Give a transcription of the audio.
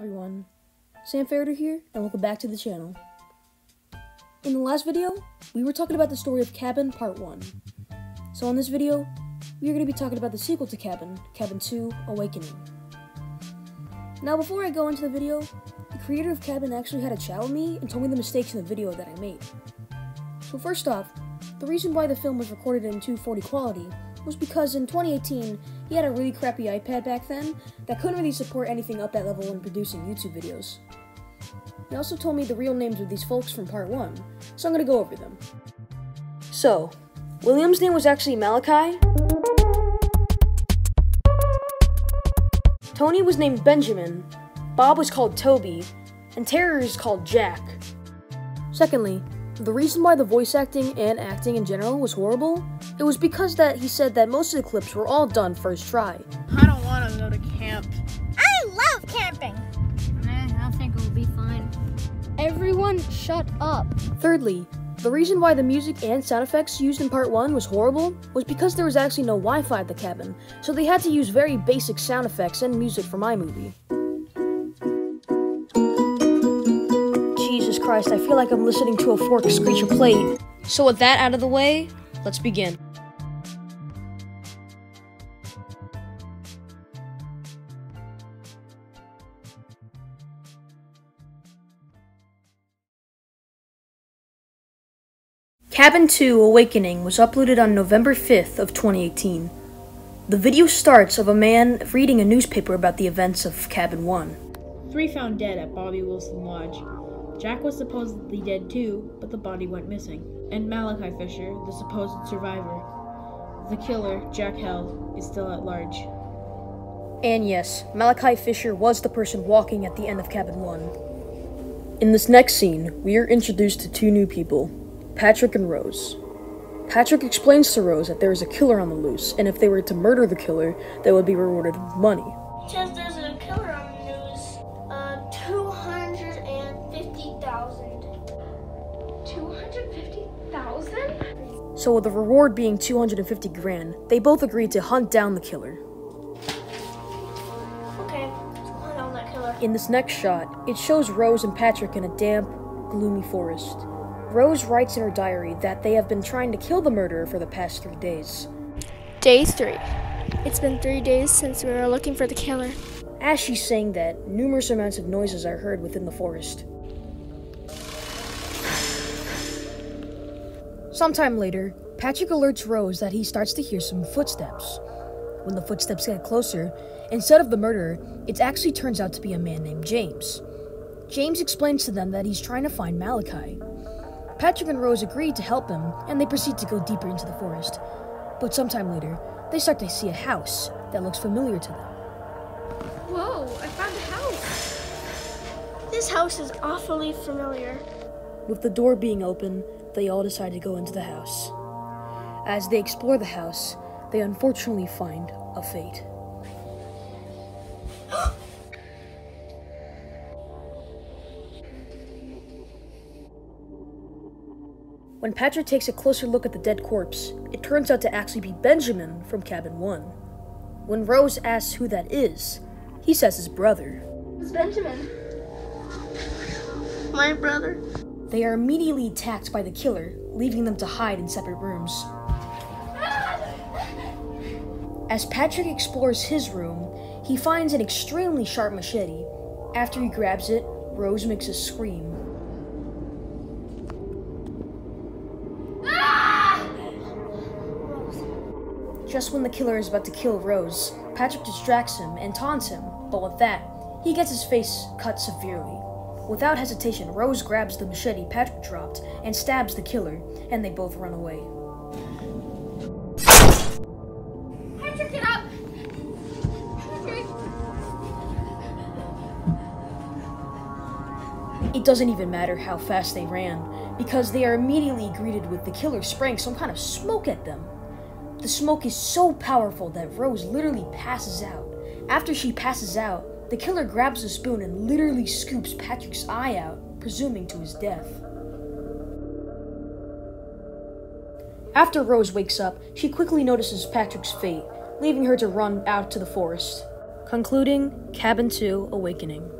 everyone, Sam Farrader here, and welcome back to the channel. In the last video, we were talking about the story of Cabin Part 1. So in this video, we are going to be talking about the sequel to Cabin, Cabin 2, Awakening. Now before I go into the video, the creator of Cabin actually had a chat with me and told me the mistakes in the video that I made. So first off, the reason why the film was recorded in 240 quality was because in 2018, he had a really crappy iPad back then that couldn't really support anything up that level when producing YouTube videos. He also told me the real names of these folks from part 1, so I'm going to go over them. So, William's name was actually Malachi. Tony was named Benjamin, Bob was called Toby, and Terry is called Jack. Secondly, the reason why the voice acting and acting in general was horrible, it was because that he said that most of the clips were all done first try. I don't want to go to camp. I love camping! I think it will be fine. Everyone shut up. Thirdly, the reason why the music and sound effects used in part 1 was horrible was because there was actually no Wi-Fi at the cabin, so they had to use very basic sound effects and music from iMovie. Jesus Christ, I feel like I'm listening to a fork screech a plate. So with that out of the way, let's begin. Cabin 2 Awakening was uploaded on November 5th of 2018. The video starts of a man reading a newspaper about the events of Cabin 1. 3 found dead at Bobby Wilson Lodge. Jack was supposedly dead too, but the body went missing. And Malachi Fisher, the supposed survivor. The killer, Jack Held, is still at large. And yes, Malachi Fisher was the person walking at the end of Cabin 1. In this next scene, we are introduced to 2 new people, Patrick and Rose. Patrick explains to Rose that there is a killer on the loose, and if they were to murder the killer, they would be rewarded with money. Says there's a killer on the news. 250,000. 250,000? So with the reward being 250 grand, they both agreed to hunt down the killer. Okay, hunt down that killer. In this next shot, it shows Rose and Patrick in a damp, gloomy forest. Rose writes in her diary that they have been trying to kill the murderer for the past 3 days. Day 3. It's been 3 days since we were looking for the killer. As she's saying that, numerous amounts of noises are heard within the forest. Sometime later, Patrick alerts Rose that he starts to hear some footsteps. When the footsteps get closer, instead of the murderer, it actually turns out to be a man named James. James explains to them that he's trying to find Malachi. Patrick and Rose agree to help him, and they proceed to go deeper into the forest. But sometime later, they start to see a house that looks familiar to them. Whoa, I found a house. This house is awfully familiar. With the door being open, they all decide to go into the house. As they explore the house, they unfortunately find a fate. When Patrick takes a closer look at the dead corpse, it turns out to actually be Benjamin from Cabin 1. When Rose asks who that is, he says his brother. It's Benjamin. My brother. They are immediately attacked by the killer, leaving them to hide in separate rooms. As Patrick explores his room, he finds an extremely sharp machete. After he grabs it, Rose makes a scream. Just when the killer is about to kill Rose, Patrick distracts him and taunts him, but with that, he gets his face cut severely. Without hesitation, Rose grabs the machete Patrick dropped and stabs the killer, and they both run away. Patrick, get up! Patrick! It doesn't even matter how fast they ran, because they are immediately greeted with the killer spraying some kind of smoke at them. The smoke is so powerful that Rose literally passes out. After she passes out, the killer grabs a spoon and literally scoops Patrick's eye out, presuming to his death. After Rose wakes up, she quickly notices Patrick's fate, leaving her to run out to the forest. Concluding Cabin 2 Awakening.